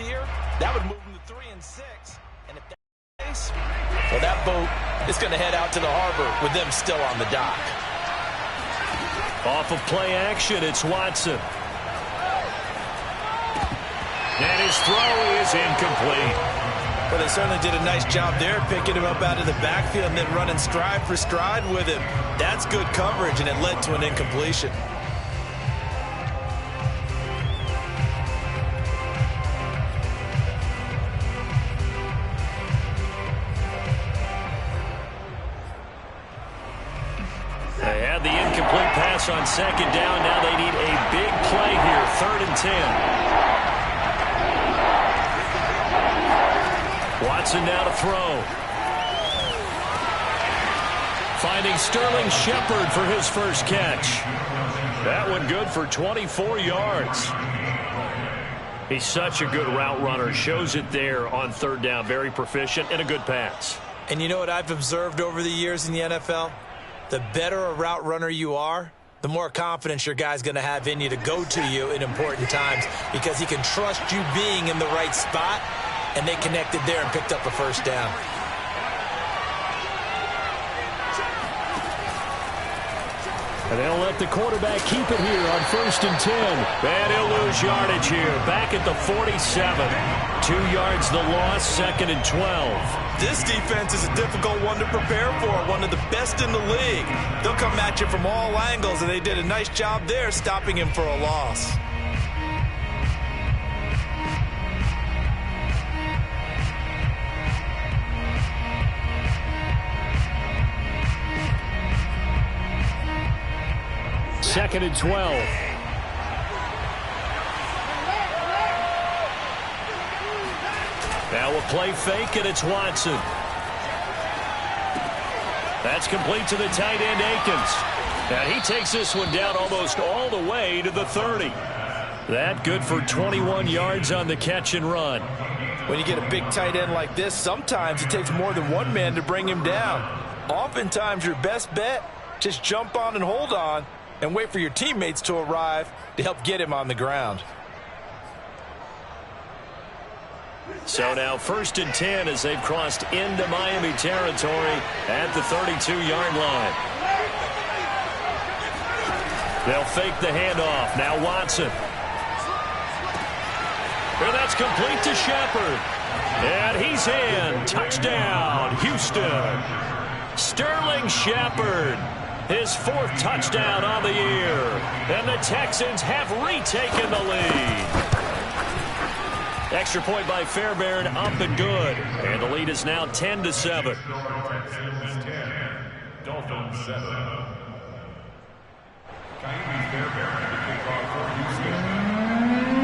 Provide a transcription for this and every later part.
here, that would move them to 3 and 6. And if that's the case, well, that boat is going to head out to the harbor with them still on the dock. Off of play action, it's Watson. And his throw is incomplete. Well, they certainly did a nice job there, picking him up out of the backfield and then running stride for stride with him. That's good coverage, and it led to an incompletion. They had the incomplete pass on second down. Now they need a big play here, 3rd and 10. Watson now to throw. Finding Sterling Shepard for his first catch. That one good for 24 yards. He's such a good route runner. Shows it there on 3rd down. Very proficient and a good pass. And you know what I've observed over the years in the NFL? The better a route runner you are, the more confidence your guy's going to have in you to go to you in important times because he can trust you being in the right spot. And they connected there and picked up a first down. And they'll let the quarterback keep it here on 1st and 10. And he'll lose yardage here. Back at the 47. 2 yards the loss, 2nd and 12. This defense is a difficult one to prepare for. One of the best in the league. They'll come at you from all angles, and they did a nice job there stopping him for a loss. Second and 12. Now a play fake, and it's Watson. That's complete to the tight end, Akins. And he takes this one down almost all the way to the 30. That good for 21 yards on the catch and run. When you get a big tight end like this, sometimes it takes more than one man to bring him down. Oftentimes your best bet, just jump on and hold on and wait for your teammates to arrive to help get him on the ground. So now 1st and 10 as they've crossed into Miami territory at the 32-yard line. They'll fake the handoff. Now Watson. And that's complete to Shepard. And he's in. Touchdown, Houston. Sterling Shepard. His 4th touchdown on the year. And the Texans have retaken the lead. Extra point by Fairbairn, up and good. And the lead is now 10-7. Texans 10, Dolphins 7.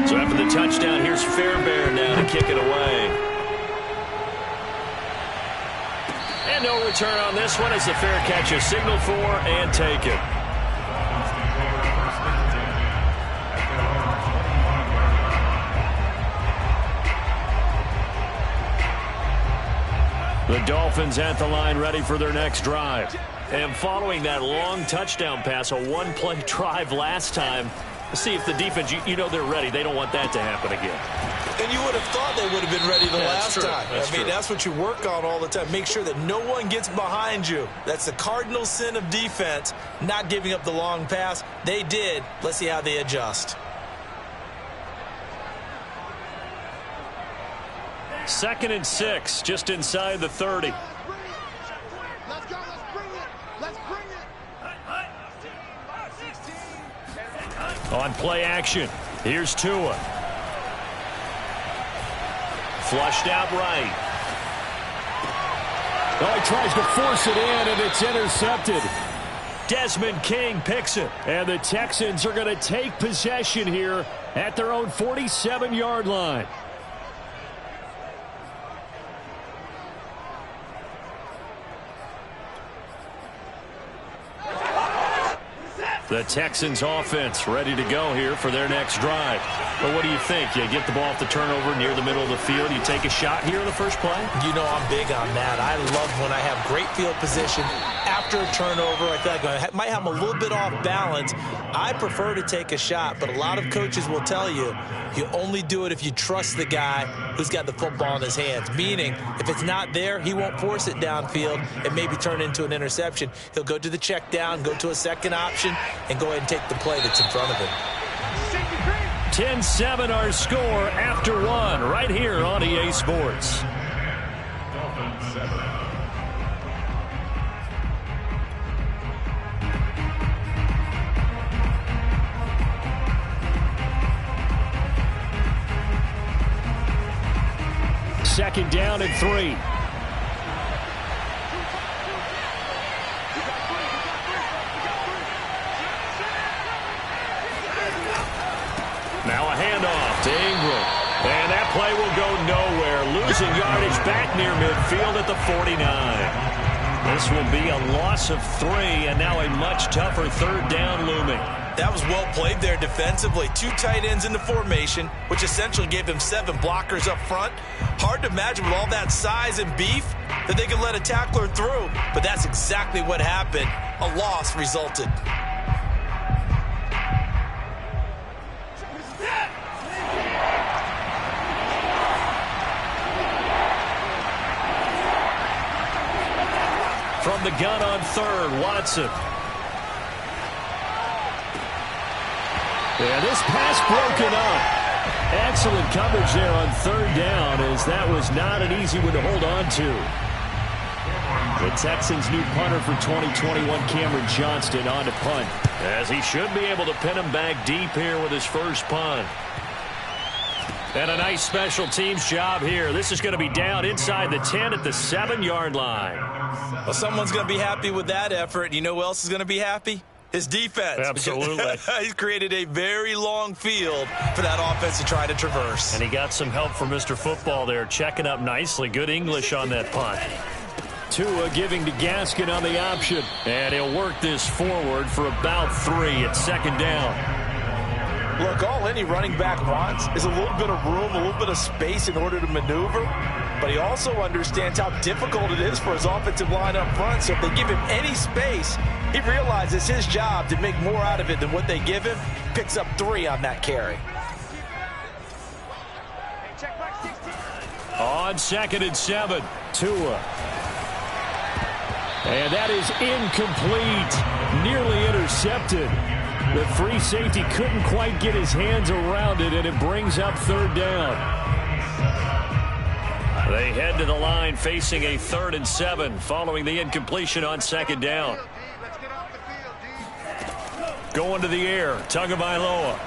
So after the touchdown, here's Fairbairn now to kick it away. And no return on this one as the fair catch is signaled for and taken. The Dolphins at the line ready for their next drive. And following that long touchdown pass, a one-play drive last time, see if the defense, you know they're ready. They don't want that to happen again. And you would have thought they would have been ready the last time. I mean, that's what you work on all the time. Make sure that no one gets behind you. That's the cardinal sin of defense, not giving up the long pass. They did. Let's see how they adjust. 2nd and 6, just inside the 30. Let's go. Let's bring it. Let's bring it. On play action, here's Tua. Flushed out right. Oh, he tries to force it in, and it's intercepted. Desmond King picks it. And the Texans are going to take possession here at their own 47-yard line. The Texans offense ready to go here for their next drive. But what do you think? You get the ball off the turnover near the middle of the field. You take a shot here in the first play? You know I'm big on that. I love when I have great field position after a turnover. I feel like I might have them a little bit off balance. I prefer to take a shot, but a lot of coaches will tell you, you only do it if you trust the guy who's got the football in his hands. Meaning, if it's not there, he won't force it downfield and maybe turn it into an interception. He'll go to the check down, go to a second option, and go ahead and take the play that's in front of him. 10-7 our score after one right here on EA Sports. Dolphins 7. Second down and 3. Now a handoff to Ingram. And that play will go nowhere. Losing yardage back near midfield at the 49. This will be a loss of 3, and now a much tougher third down looming. That was well played there defensively. 2 tight ends in the formation, which essentially gave him 7 blockers up front. Hard to imagine with all that size and beef that they could let a tackler through. But that's exactly what happened. A loss resulted. From the gun on third, Watson. Yeah, this pass broken up. Excellent coverage there on third down, as that was not an easy one to hold on to. The Texans' new punter for 2021, Cameron Johnston, on to punt. As he should be able to pin him back deep here with his first punt. And a nice special teams job here. This is going to be down inside the 10 at the 7-yard line. Well, someone's going to be happy with that effort. You know who else is going to be happy? His defense. Absolutely. He's created a very long field for that offense to try to traverse. And he got some help from Mr. Football there, checking up nicely. Good English on that punt. Tua giving to Gaskin on the option. And he'll work this forward for about 3 at second down. Look, all any running back wants is a little bit of room, a little bit of space in order to maneuver. But he also understands how difficult it is for his offensive line up front. So if they give him any space, he realizes his job to make more out of it than what they give him. Picks up 3 on that carry. On 2nd and 7, Tua. And that is incomplete. Nearly intercepted. The free safety couldn't quite get his hands around it, and it brings up third down. They head to the line facing a 3rd and 7 following the incompletion on 2nd down. Going to the air, Tagovailoa.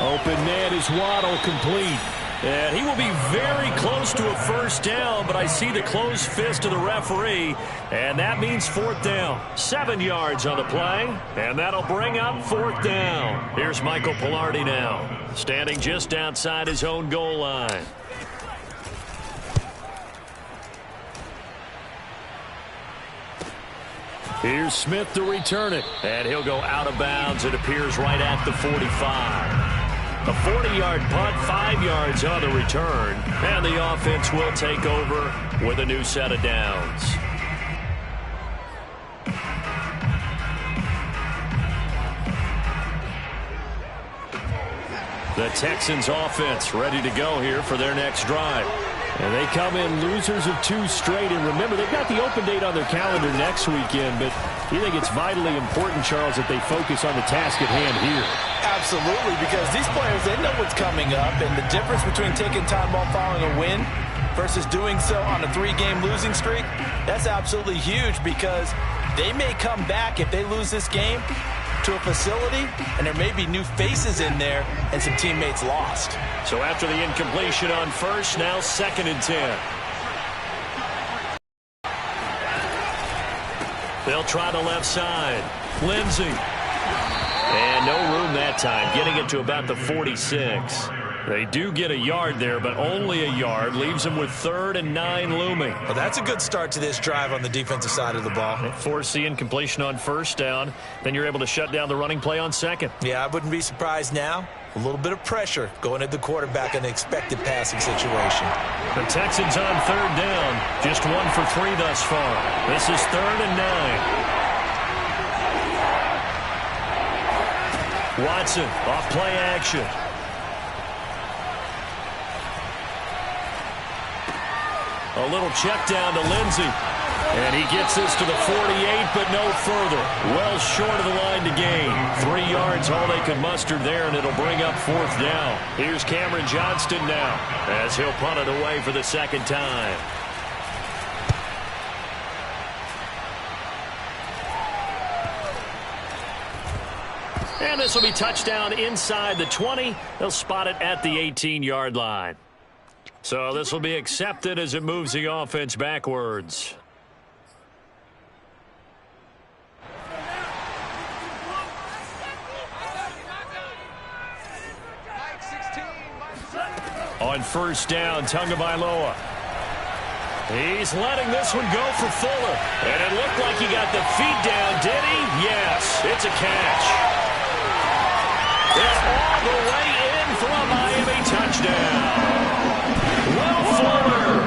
Open man is Waddle, complete. And he will be very close to a first down, but I see the closed fist of the referee, and that means 4th down. 7 yards on the play, and that'll bring up 4th down. Here's Michael Pilardi now, standing just outside his own goal line. Here's Smith to return it. And he'll go out of bounds, it appears, right at the 45. A 40-yard punt, 5 yards on the return. And the offense will take over with a new set of downs. The Texans offense ready to go here for their next drive. And they come in losers of 2 straight. And remember, they've got the open date on their calendar next weekend. But you think it's vitally important, Charles, that they focus on the task at hand here? Absolutely, because these players, they know what's coming up. And the difference between taking time off following a win versus doing so on a 3-game losing streak, that's absolutely huge, because they may come back if they lose this game to a facility, and there may be new faces in there and some teammates lost. So after the incompletion on first, now 2nd and 10. They'll try the left side. Lindsey. And no room that time, getting it to about the 46. They do get a yard there, but only a yard. Leaves them with 3rd and 9 looming. Well, that's a good start to this drive on the defensive side of the ball. Force the incompletion on 1st down. Then you're able to shut down the running play on 2nd. Yeah, I wouldn't be surprised now. A little bit of pressure going at the quarterback in an expected passing situation. The Texans on 3rd down. Just 1 for 3 thus far. This is 3rd and 9. Watson off play action. A little check down to Lindsey. And he gets this to the 48, but no further. Well short of the line to gain. 3 yards, all they could muster there, and it'll bring up 4th down. Here's Cameron Johnston now, as he'll punt it away for the 2nd time. And this will be touchdown inside the 20. They'll spot it at the 18-yard line. So this will be accepted as it moves the offense backwards. On 1st down, Tagovailoa. He's letting this one go for Fuller. And it looked like he got the feet down, did he? Yes, it's a catch. It's all the way in for a Miami touchdown. Will Fuller,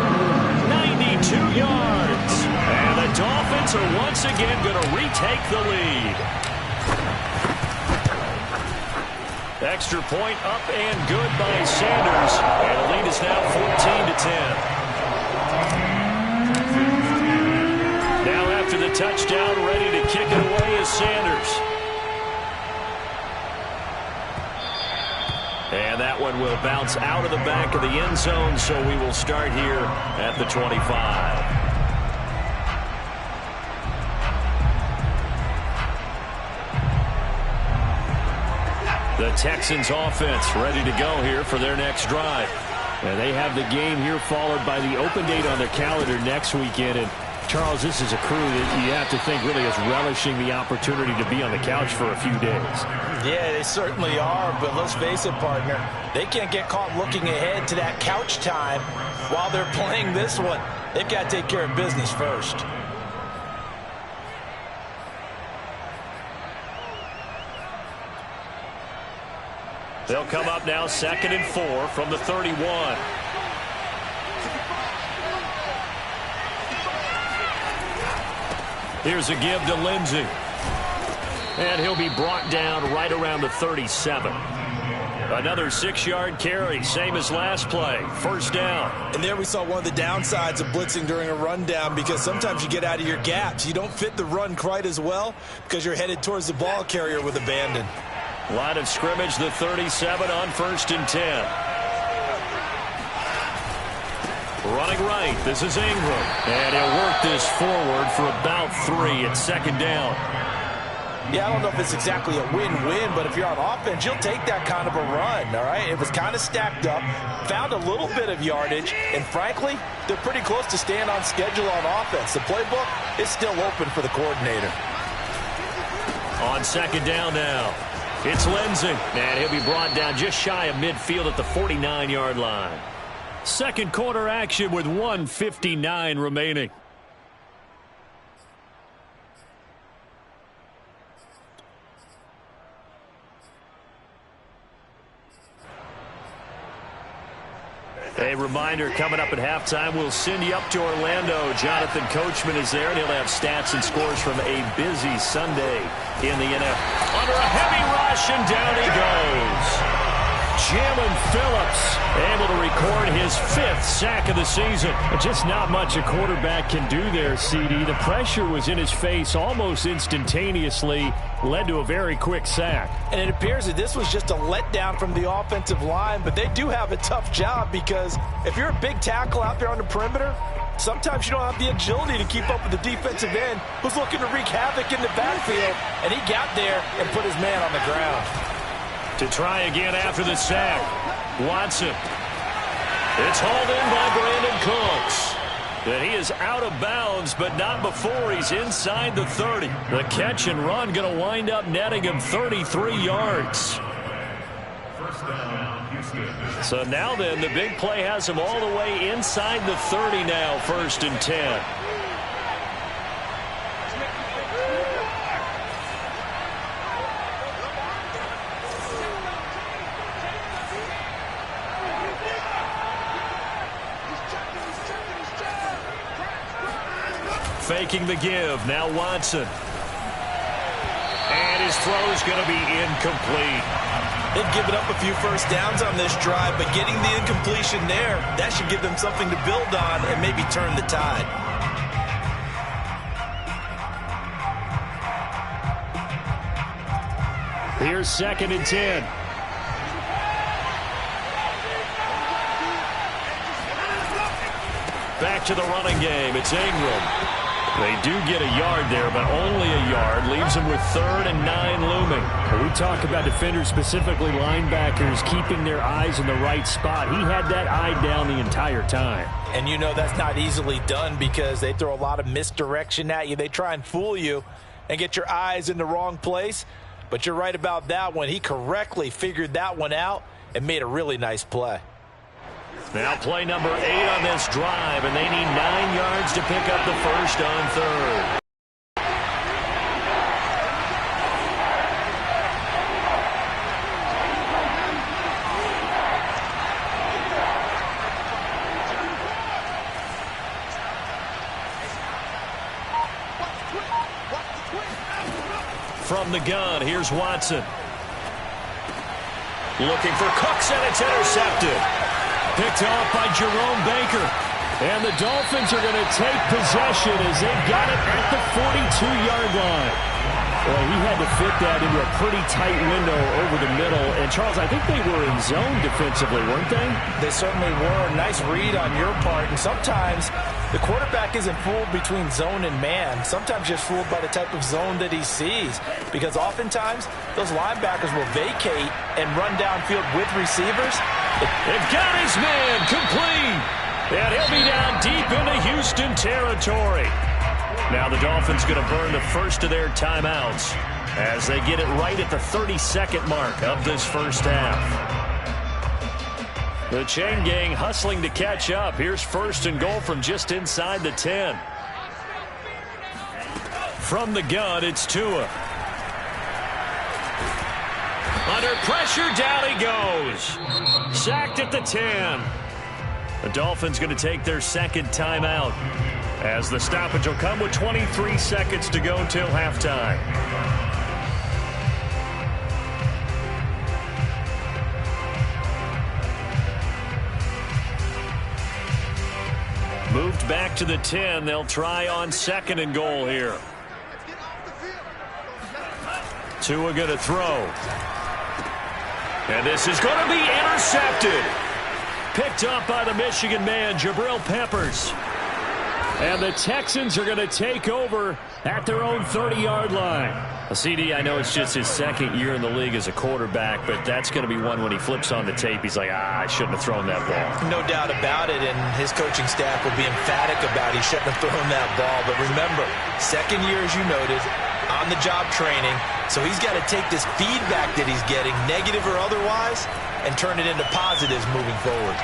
92 yards. And the Dolphins are once again going to retake the lead. Extra point up and good by Sanders. And the lead is now 14-10. Now after the touchdown, ready to kick it away is Sanders. And that one will bounce out of the back of the end zone, so we will start here at the 25. The Texans offense ready to go here for their next drive. And they have the game here followed by the open date on their calendar next weekend. And Charles, this is a crew that you have to think really is relishing the opportunity to be on the couch for a few days. Yeah, they certainly are, but let's face it, partner. They can't get caught looking ahead to that couch time while they're playing this one. They've got to take care of business first. They'll come up now 2nd and 4 from the 31. Here's a give to Lindsey. And he'll be brought down right around the 37. Another 6-yard carry, same as last play. 1st down. And there we saw one of the downsides of blitzing during a rundown, because sometimes you get out of your gaps. You don't fit the run quite as well because you're headed towards the ball carrier with abandon. Line of scrimmage, the 37 on 1st and 10. Running right, this is Ingram. And he'll work this forward for about 3 at 2nd down. Yeah, I don't know if it's exactly a win-win, but if you're on offense, you'll take that kind of a run, all right? It was kind of stacked up, found a little bit of yardage, and frankly, they're pretty close to staying on schedule on offense. The playbook is still open for the coordinator. On 2nd down now, it's Lindsey. And he'll be brought down just shy of midfield at the 49-yard line. 2nd quarter action with 1:59 remaining. A reminder, coming up at halftime, we'll send you up to Orlando. Jonathan Coachman is there, and he'll have stats and scores from a busy Sunday in the NFL. Under a heavy rush, and down he goes. Jalen Phillips able to record his 5th sack of the season. Just not much a quarterback can do there, CD. The pressure was in his face almost instantaneously, led to a very quick sack. And it appears that this was just a letdown from the offensive line, but they do have a tough job, because if you're a big tackle out there on the perimeter, sometimes you don't have the agility to keep up with the defensive end who's looking to wreak havoc in the backfield, and he got there and put his man on the ground. To try again after the sack, Watson. It's hauled in by Brandon Cooks. And he is out of bounds, but not before he's inside the 30. The catch and run going to wind up netting him 33 yards. First down, Houston. So now then, the big play has him all the way inside the 30 now, 1st and 10. Faking the give. Now Watson. And his throw is going to be incomplete. They've given up a few first downs on this drive, but getting the incompletion there, that should give them something to build on and maybe turn the tide. Here's 2nd and 10. Back to the running game. It's Ingram. They do get a yard there, but only a yard. Leaves them with 3rd and 9 looming. When we talk about defenders, specifically linebackers, keeping their eyes in the right spot. He had that eye down the entire time. And you know that's not easily done because they throw a lot of misdirection at you. They try and fool you and get your eyes in the wrong place. But you're right about that one. He correctly figured that one out and made a really nice play. Now play number 8 on this drive, and they need 9 yards to pick up the first on 3rd. From the gun, here's Watson. Looking for Cooks, and it's intercepted. Picked off by Jerome Baker. And the Dolphins are going to take possession as they got it at the 42-yard line. Well, he had to fit that into a pretty tight window over the middle. And, Charles, I think they were in zone defensively, weren't they? They certainly were. Nice read on your part. And sometimes the quarterback isn't fooled between zone and man. Sometimes just fooled by the type of zone that he sees. Because oftentimes those linebackers will vacate and run downfield with receivers. They've got his man complete. And he'll be down deep into Houston territory. Now the Dolphins going to burn the first of their timeouts as they get it right at the 32nd mark of this first half. The chain gang hustling to catch up. Here's 1st and goal from just inside the 10. From the gun, it's Tua. Under pressure, down he goes. Sacked at the 10. The Dolphins going to take their 2nd timeout as the stoppage will come with 23 seconds to go until halftime. Moved back to the 10. They'll try on 2nd and goal here. Tua going to throw. And this is going to be intercepted. Picked up by the Michigan man, Jabril Peppers. And the Texans are going to take over at their own 30-yard line. CD, I know it's just his 2nd year in the league as a quarterback, but that's going to be one when he flips on the tape. He's like, I shouldn't have thrown that ball. No doubt about it, and his coaching staff will be emphatic about he shouldn't have thrown that ball. But remember, 2nd year, as you noted, on-the-job training. So he's got to take this feedback that he's getting, negative or otherwise, and turn it into positives moving forward.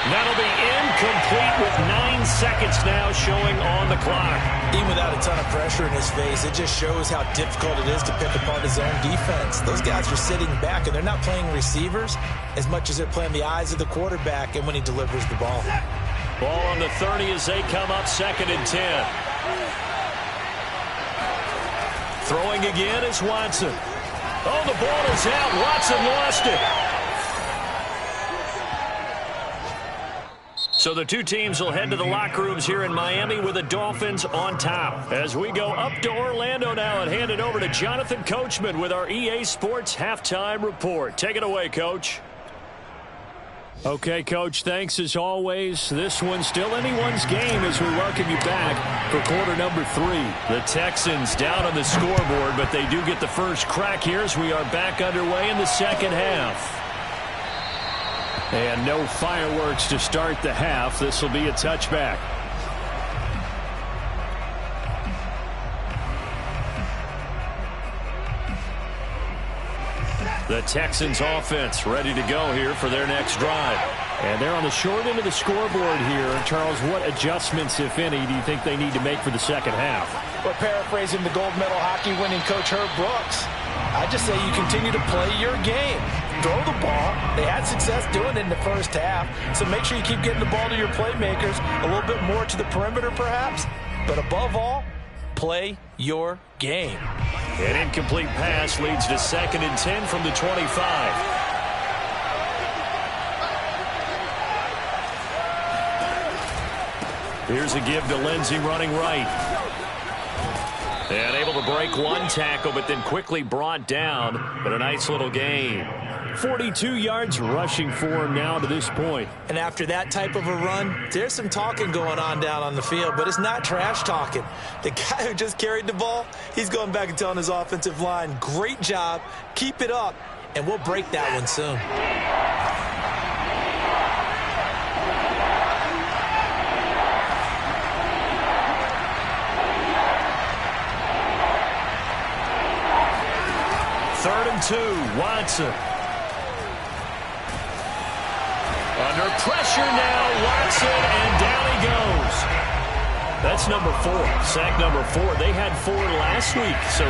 That'll be incomplete with 9 seconds now showing on the clock. Even without a ton of pressure in his face, it just shows how difficult it is to pick apart his own defense. Those guys are sitting back, and they're not playing receivers as much as they're playing the eyes of the quarterback and when he delivers the ball. Ball on the 30 as they come up 2nd and 10. Throwing again is Watson. Oh, the ball is out. Watson lost it. So the two teams will head to the locker rooms here in Miami with the Dolphins on top. As we go up to Orlando now and hand it over to Jonathan Coachman with our EA Sports Halftime Report. Take it away, Coach. Okay, Coach, thanks as always. This one's still anyone's game as we welcome you back for quarter number 3. The Texans down on the scoreboard, but they do get the first crack here as we are back underway in the second half. And no fireworks to start the half. This will be a touchback. The Texans offense ready to go here for their next drive. And they're on the short end of the scoreboard here. Charles, what adjustments, if any, do you think they need to make for the second half? We're paraphrasing the gold medal hockey winning coach Herb Brooks. I just say you continue to play your game. Throw the ball. They had success doing it in the first half. So make sure you keep getting the ball to your playmakers. A little bit more to the perimeter perhaps. But above all, play your game. An incomplete pass leads to 2nd and 10 from the 25. Here's a give to Lindsey running right. And able to break one tackle, but then quickly brought down. But a nice little gain. 42 yards rushing for him now to this point. And after that type of a run, there's some talking going on down on the field, but it's not trash talking. The guy who just carried the ball, he's going back and telling his offensive line, great job, keep it up, and we'll break that one soon. Third and 2, Watson. Under pressure now, Watson, and down he goes. That's number 4, sack number 4. They had 4 last week, so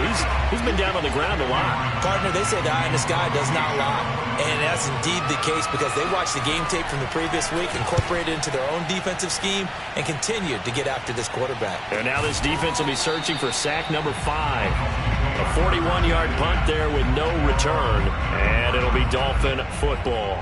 he's been down on the ground a lot. Partner, they say the eye in the sky does not lie, and that's indeed the case because they watched the game tape from the previous week, incorporated it into their own defensive scheme, and continued to get after this quarterback. And now this defense will be searching for sack number 5. A 41-yard punt there with no return, and it'll be Dolphin football.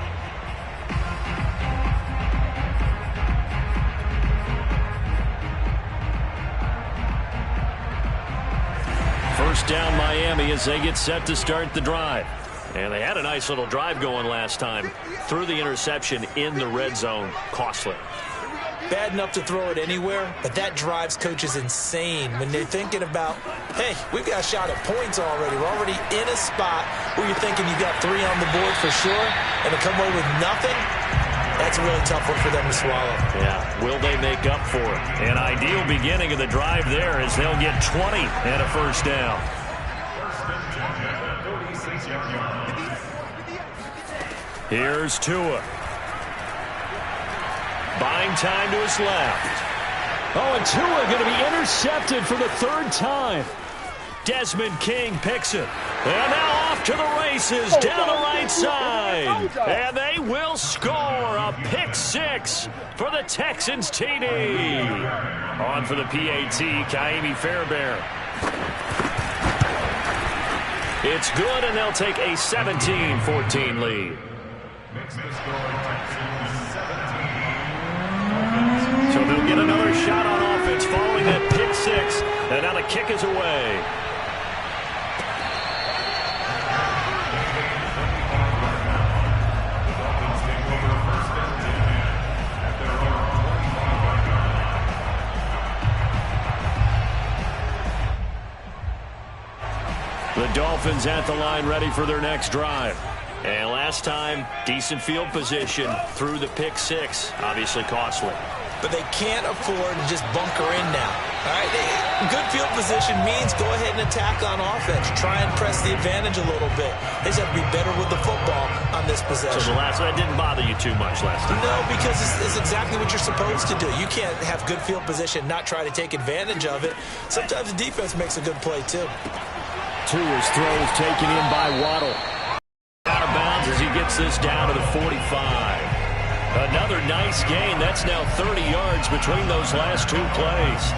First down Miami as they get set to start the drive. And they had a nice little drive going last time. Threw the interception in the red zone. Costly. Bad enough to throw it anywhere, but that drives coaches insane when they're thinking about, hey, we've got a shot at points already. We're already in a spot where you're thinking you got 3 on the board for sure, and to come away with nothing, that's a really tough one for them to swallow. Yeah, will they make up for it? An ideal beginning of the drive there as they'll get 20 and a first down. Here's Tua. Buying time to his left. Oh, and Tua going to be intercepted for the 3rd time. Desmond King picks it. And now off to the races down the right side. And they will score a pick 6 for the Texans TD. On for the PAT, Kaimi Fairbairn. It's good, and they'll take a 17-14 lead. So they'll get another shot on offense following that pick 6. And now the kick is away. The Dolphins at the line ready for their next drive. And last time, decent field position through the pick 6. Obviously costly. But they can't afford to just bunker in now. All right, good field position means go ahead and attack on offense. Try and press the advantage a little bit. They just have to be better with the football on this possession. So the last one didn't bother you too much last time? No, because it's exactly what you're supposed to do. You can't have good field position, not try to take advantage of it. Sometimes the defense makes a good play, too. Tua's throw is taken in by Waddle. Out of bounds as he gets this down to the 45. Another nice gain. That's now 30 yards between those last 2 plays.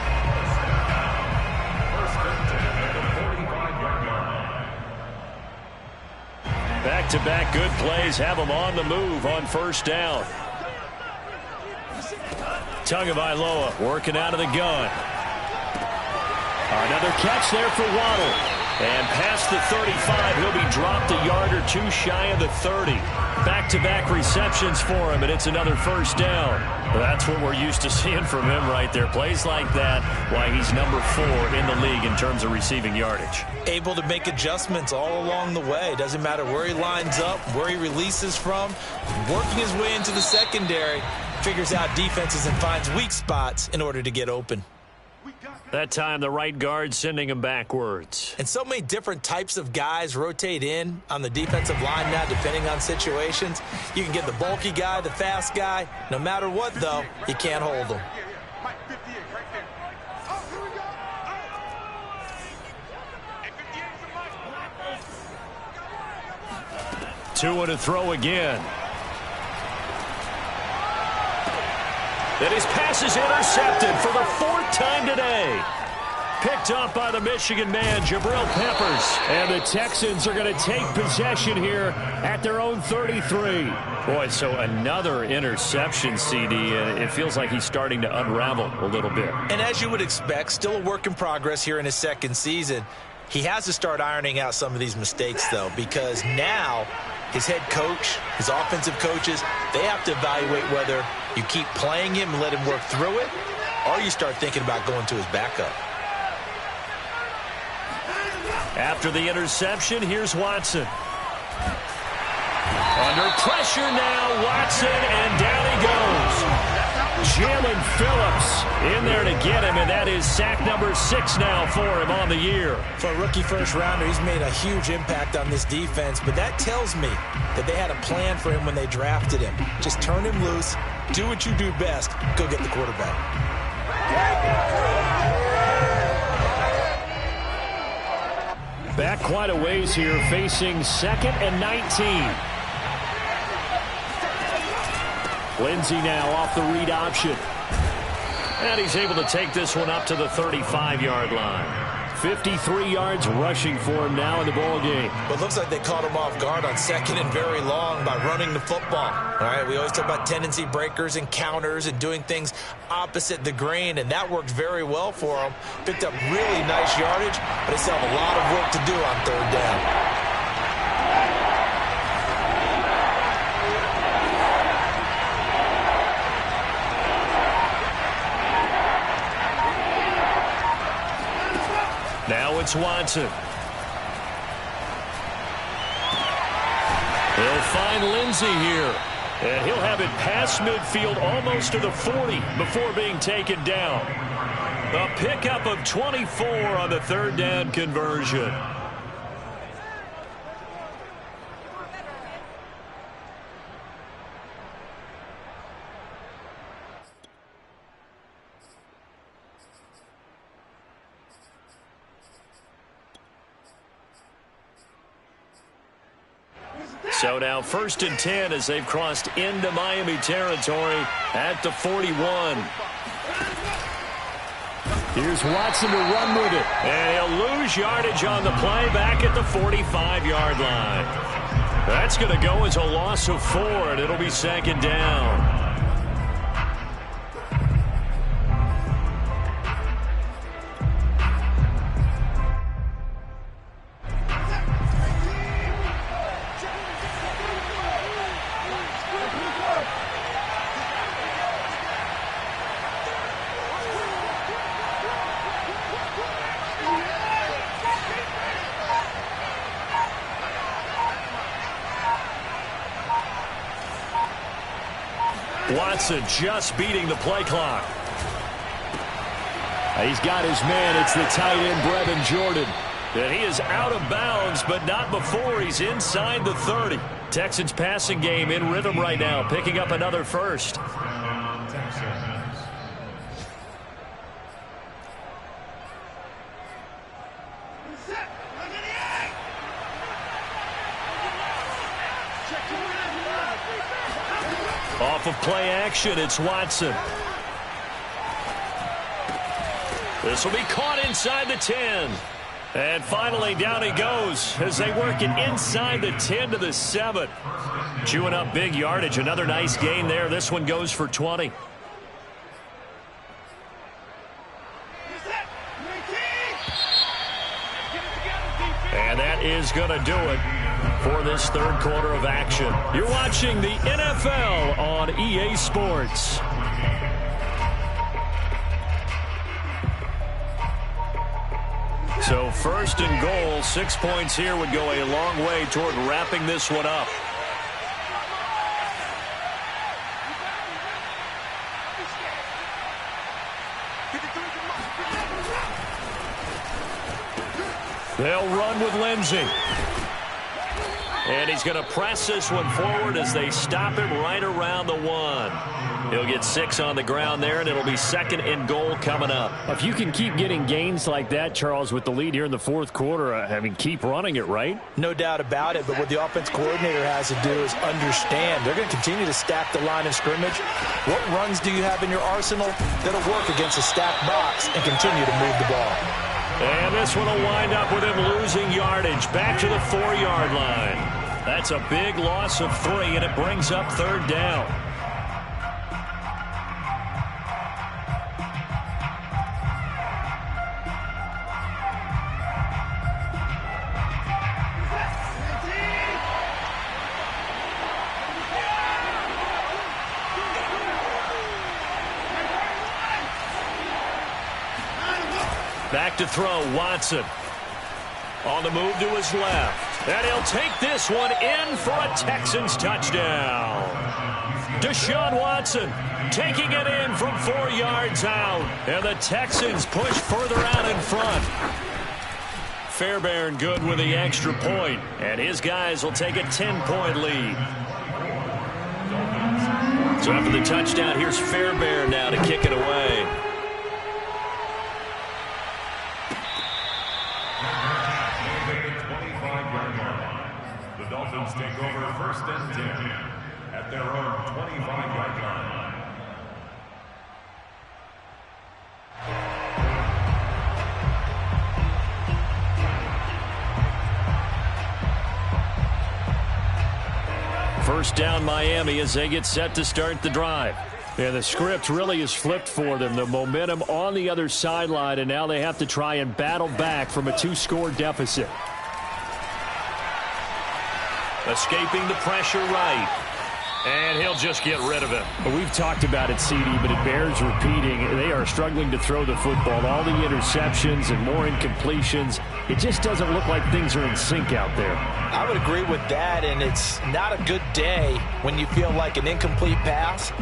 Back-to-back good plays have them on the move on first down. Tagovailoa working out of the gun. Another catch there for Waddle. And past the 35, he'll be dropped a yard or 2 shy of the 30. Back-to-back receptions for him, and it's another first down. That's what we're used to seeing from him right there. Plays like that, why he's number 4 in the league in terms of receiving yardage. Able to make adjustments all along the way. Doesn't matter where he lines up, where he releases from. Working his way into the secondary, figures out defenses and finds weak spots in order to get open. That time the right guard sending him backwards. And so many different types of guys rotate in on the defensive line now, depending on situations. You can get the bulky guy, the fast guy. No matter what, though, you can't hold them. 2 to throw again. And his pass is intercepted for the 4th time today. Picked up by the Michigan man, Jabril Peppers. And the Texans are going to take possession here at their own 33. Boy, so another interception, CD. It feels like he's starting to unravel a little bit. And as you would expect, still a work in progress here in his 2nd season. He has to start ironing out some of these mistakes, though, because now his head coach, his offensive coaches, they have to evaluate whether you keep playing him and let him work through it, or you start thinking about going to his backup. After the interception, here's Watson. Under pressure now, Watson, and down he goes. Jalen Phillips in there to get him, and that is sack number 6 now for him on the year. For a rookie first-rounder, he's made a huge impact on this defense, but that tells me that they had a plan for him when they drafted him. Just turn him loose, do what you do best, go get the quarterback. Back quite a ways here, facing 2nd and 19. Lindsey now off the read option. And he's able to take this one up to the 35-yard line. 53 yards rushing for him now in the ball game. But it looks like they caught him off guard on 2nd and very long by running the football. All right, we always talk about tendency breakers and counters and doing things opposite the grain, and that worked very well for him. Picked up really nice yardage, but they still have a lot of work to do on 3rd down. Now it's Watson. He'll find Lindsey here. And he'll have it past midfield almost to the 40 before being taken down. A pickup of 24 on the 3rd down conversion. So now 1st and 10 as they've crossed into Miami territory at the 41. Here's Watson to run with it. And he'll lose yardage on the play back at the 45-yard line. That's going to go as a loss of 4, and it'll be 2nd down. Watson just beating the play clock. He's got his man. It's the tight end, Brevin Jordan. And he is out of bounds, but not before he's inside the 30. Texans passing game in rhythm right now, picking up another first. Off of play action, it's Watson. This will be caught inside the 10. And finally, down he goes as they work it inside the 10 to the 7. Chewing up big yardage. Another nice gain there. This one goes for 20. And that is going to do it for this 3rd quarter of action. You're watching the NFL on EA Sports. So 1st and goal, 6 points here would go a long way toward wrapping this one up. They'll run with Lindsey. And he's going to press this one forward as they stop him right around the 1. He'll get 6 on the ground there, and it'll be 2nd and goal coming up. If you can keep getting gains like that, Charles, with the lead here in the 4th quarter, I mean, keep running it, right? No doubt about it, but what the offense coordinator has to do is understand. They're going to continue to stack the line of scrimmage. What runs do you have in your arsenal that'll work against a stacked box and continue to move the ball? And this one will wind up with him losing yardage back to the 4-yard line. That's a big loss of 3, and it brings up 3rd down. Back to throw, Watson. On the move to his left. And he'll take this one in for a Texans touchdown. Deshaun Watson taking it in from 4 yards out. And the Texans push further out in front. Fairbairn good with the extra point. And his guys will take a 10-point lead. So after the touchdown, here's Fairbairn now to kick it away. The Dolphins take over 1st and 10 at their own 25-yard line. First down Miami as they get set to start the drive. And the script really is flipped for them. The momentum on the other sideline, and now they have to try and battle back from a 2-score deficit. Escaping the pressure right. And he'll just get rid of it. Well, we've talked about it, CD, but it bears repeating. They are struggling to throw the football. All the interceptions and more incompletions. It just doesn't look like things are in sync out there. I would agree with that, and it's not a good day when you feel like an incomplete pass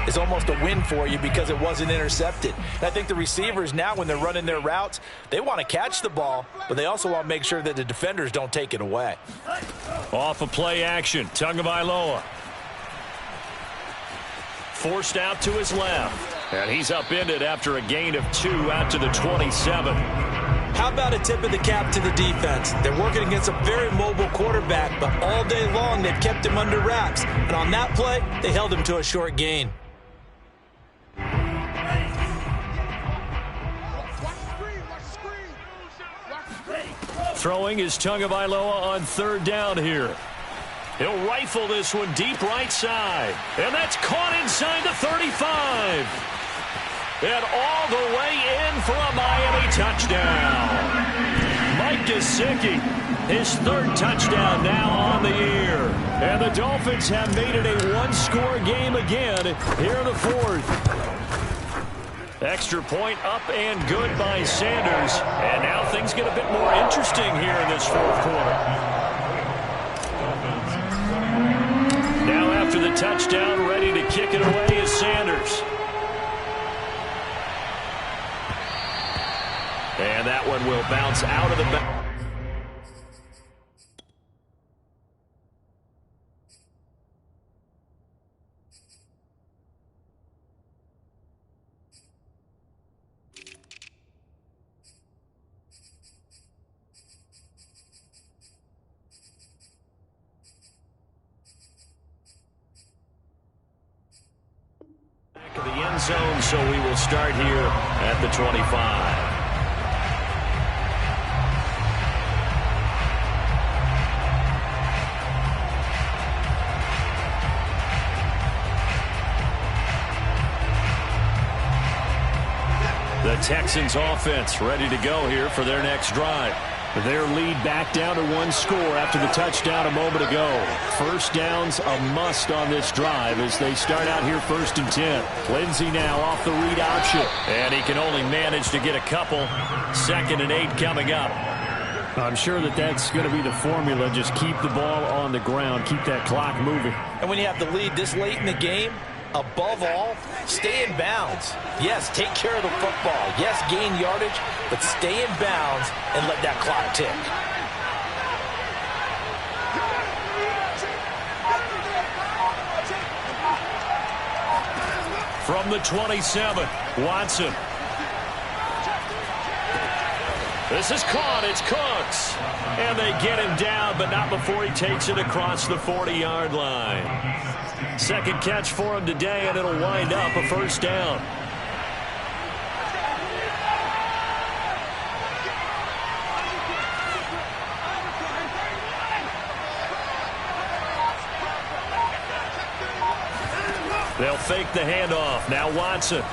is almost a win for you because it wasn't intercepted. And I think the receivers now, when they're running their routes, they want to catch the ball, but they also want to make sure that the defenders don't take it away. Off of play action, Tagovailoa. Forced out to his left. And he's upended after a gain of 2 out to the 27. How about a tip of the cap to the defense? They're working against a very mobile quarterback, but all day long they've kept him under wraps. And on that play, they held him to a short gain. Throwing is Tagovailoa on 3rd down here. He'll rifle this one deep right side. And that's caught inside the 35. And all the way in for a Miami touchdown. Mike Gesicki, his 3rd touchdown now on the year. And the Dolphins have made it a 1-score game again here in the 4th. Extra point up and good by Sanders. And now things get a bit more interesting here in this 4th quarter. Now after the touchdown, ready to kick it away is Sanders. And that one will bounce out of the back. Of the end zone, so we will start here at the 25. The Texans offense ready to go here for their next drive. Their lead back down to 1 score after the touchdown a moment ago. First down's a must on this drive as they start out here 1st and 10. Lindsey now off the read option. And he can only manage to get a couple. 2nd and 8 coming up. I'm sure that that's going to be the formula. Just keep the ball on the ground. Keep that clock moving. And when you have the lead this late in the game, Above all, stay in bounds. Yes, take care of the football. Yes, gain yardage, but stay in bounds and let that clock tick. From the 27, Watson. This is caught. It's Cooks. And they get him down, but not before he takes it across the 40-yard line. Second catch for him today, and it'll wind up a first down. They'll fake the handoff. Now Watson.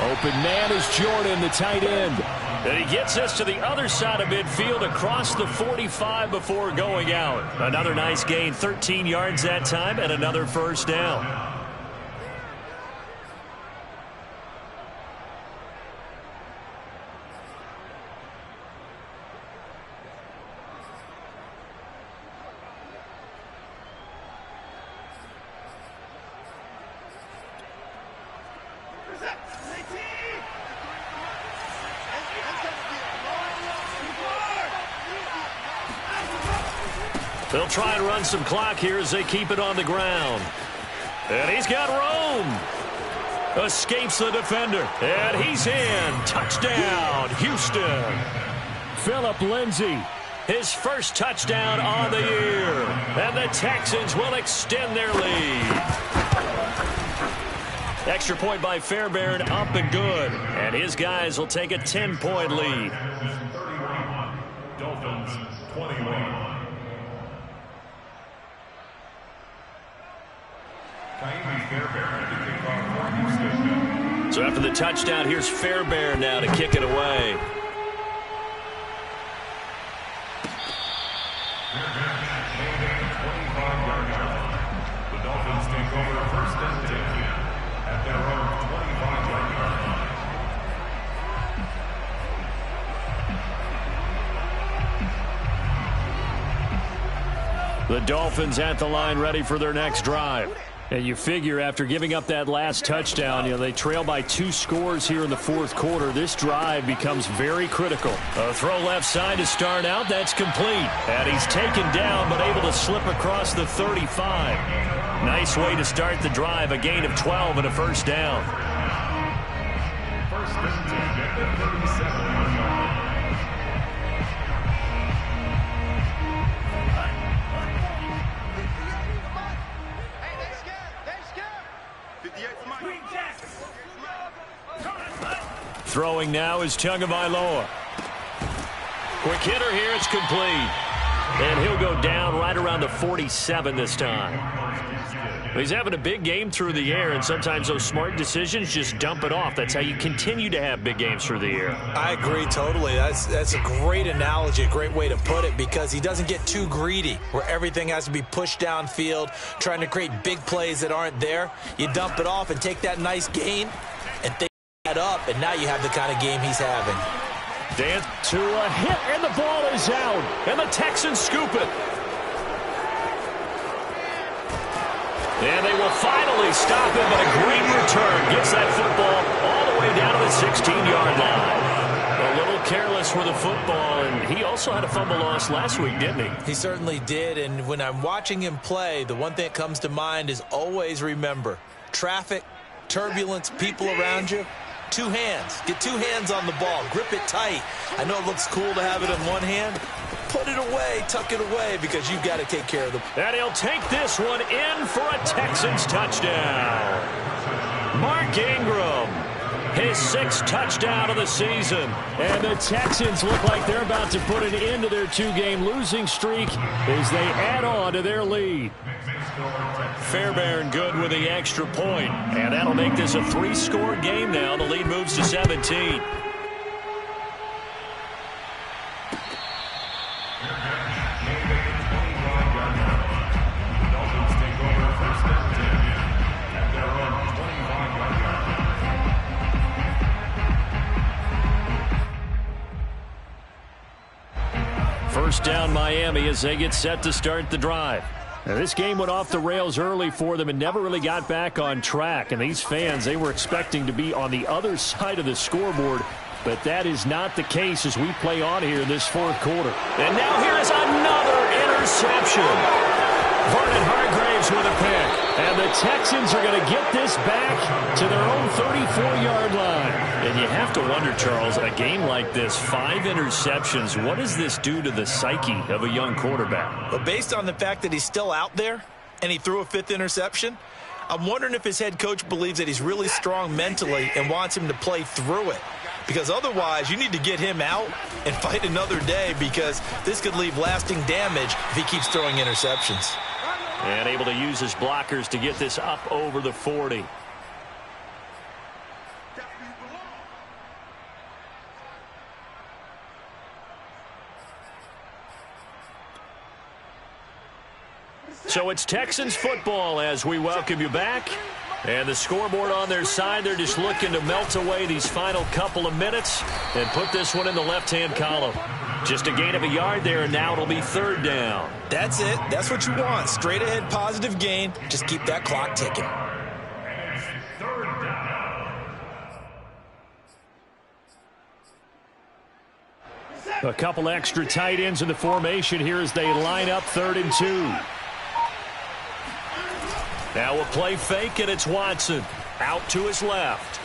Open man is Jordan, the tight end. And he gets us to the other side of midfield across the 45 before going out. Another nice gain, 13 yards that time, and another first down. They'll try and run some clock here as they keep it on the ground. And he's got room. Escapes the defender. And he's in. Touchdown, Houston. Phillip Lindsay. His first touchdown on the year. And the Texans will extend their lead. Extra point by Fairbairn, up and good. And his guys will take a 10-point lead. 31, Dolphins 21. So after the touchdown, here's Fairbairn now to kick it away. The Dolphins take over first and 10 at their own 25-yard line. The Dolphins at the line ready for their next drive. And you figure after giving up that last touchdown, they trail by 2 scores here in the fourth quarter. This drive becomes very critical. A throw left side to start out. That's complete. And he's taken down but able to slip across the 35. Nice way to start the drive. A gain of 12 and a first down. First and 10 at the 37-yard line. Throwing now is Tagovailoa. Quick hitter here. It's complete. And he'll go down right around the 47 this time. He's having a big game through the air, and sometimes those smart decisions just dump it off. That's how you continue to have big games through the air. I agree totally. That's a great analogy, a great way to put it, because he doesn't get too greedy where everything has to be pushed downfield, trying to create big plays that aren't there. You dump it off and take that nice gain and think that up, and now you have the kind of game he's having. Dance to a hit, and the ball is out, and the Texans scoop it. And they will finally stop him, but a great return gets that football all the way down to the 16-yard line. A little careless with the football, and he also had a fumble loss last week, didn't he? He certainly did, and when I'm watching him play, the one thing that comes to mind is always remember, traffic, turbulence, people around you, 2 hands. Get 2 hands on the ball. Grip it tight. I know it looks cool to have it in one hand. Put it away, tuck it away, because you've got to take care of the... And he'll take this one in for a Texans touchdown. Mark Ingram, his 6th touchdown of the season. And the Texans look like they're about to put an end to their 2-game losing streak as they add on to their lead. Fairbairn good with the extra point. And that'll make this a 3-score game now. The lead moves to 17. First down Miami as they get set to start the drive. Now, this game went off the rails early for them and never really got back on track. And these fans, they were expecting to be on the other side of the scoreboard. But that is not the case as we play on here in this fourth quarter. And now here is another interception. Vernon Hargraves with a pick. And the Texans are going to get this back to their own 34-yard line. And you have to wonder, Charles, a game like this, 5 interceptions, what does this do to the psyche of a young quarterback? But based on the fact that he's still out there and he threw a 5th interception, I'm wondering if his head coach believes that he's really strong mentally and wants him to play through it. Because otherwise, you need to get him out and fight another day, because this could leave lasting damage if he keeps throwing interceptions. And able to use his blockers to get this up over the 40. So it's Texans football as we welcome you back. And the scoreboard on their side, they're just looking to melt away these final couple of minutes and put this one in the left-hand column. Just a gain of a yard there, and now it'll be 3rd down. That's it. That's what you want. Straight ahead positive gain. Just keep that clock ticking. A couple extra tight ends in the formation here as they line up 3rd and 2. Now a play fake, and it's Watson out to his left.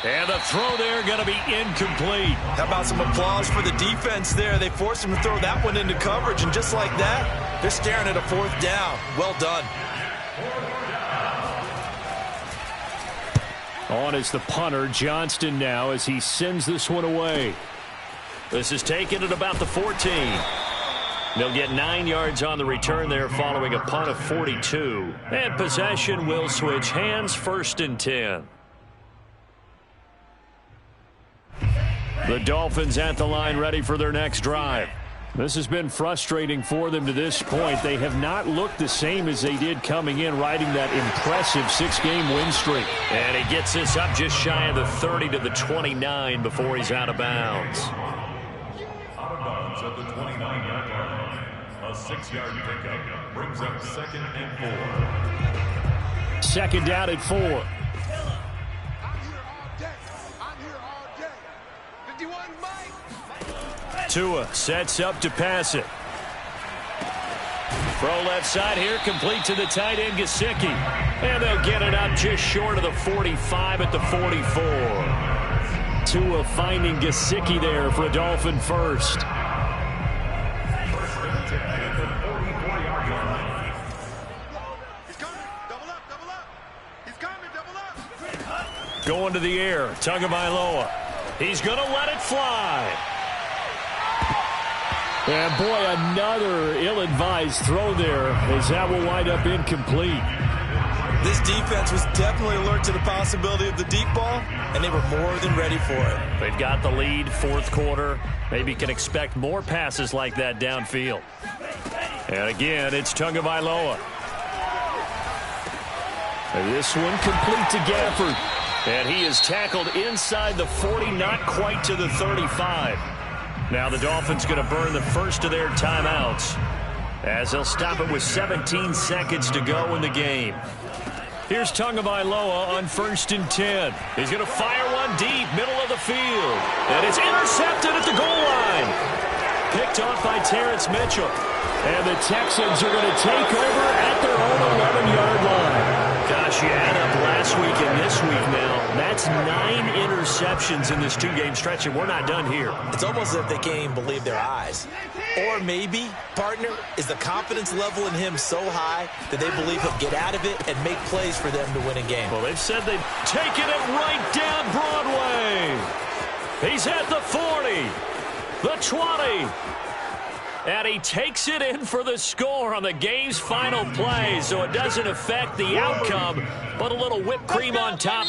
And the throw there going to be incomplete. How about some applause for the defense there? They forced him to throw that one into coverage, and just like that, they're staring at a 4th down. Well done. On is the punter, Johnston, now as he sends this one away. This is taken at about the 14. They'll get 9 yards on the return there following a punt of 42. And possession will switch hands, 1st and 10. The Dolphins at the line ready for their next drive. This has been frustrating for them to this point. They have not looked the same as they did coming in, riding that impressive 6-game win streak. And he gets this up just shy of the 30 to the 29 before he's out of bounds. Out of bounds at the 29-yard line. A 6-yard pickup brings up 2nd and 4. 2nd down at 4. I'm here all day. I'm here all day. 51 Mike. Tua sets up to pass it. Throw left side here, complete to the tight end, Gesicki. And they'll get it up just short of the 45 at the 44. Tua finding Gesicki there for a Dolphin first. Going to the air, Tagovailoa. He's going to let it fly. And boy, another ill-advised throw there as that will wind up incomplete. This defense was definitely alert to the possibility of the deep ball, and they were more than ready for it. They've got the lead, 4th quarter. Maybe can expect more passes like that downfield. And again, it's Tagovailoa. And this one complete to Gafford. And he is tackled inside the 40, not quite to the 35. Now the Dolphins going to burn the first of their timeouts as they'll stop it with 17 seconds to go in the game. Here's Tagovailoa on 1st and 10. He's going to fire one deep, middle of the field. And it's intercepted at the goal line. Picked off by Terrence Mitchell. And the Texans are going to take over at their own 11-yard line. Gosh, you add up last week and this week now. That's 9 interceptions in this 2-game stretch, and we're not done here. It's almost as if they can't even believe their eyes. Or maybe, partner, is the confidence level in him so high that they believe he'll get out of it and make plays for them to win a game. Well, they've said they've taken it right down Broadway. He's at the 40, the 20. And he takes it in for the score on the game's final play, so it doesn't affect the outcome, but a little whipped cream on top.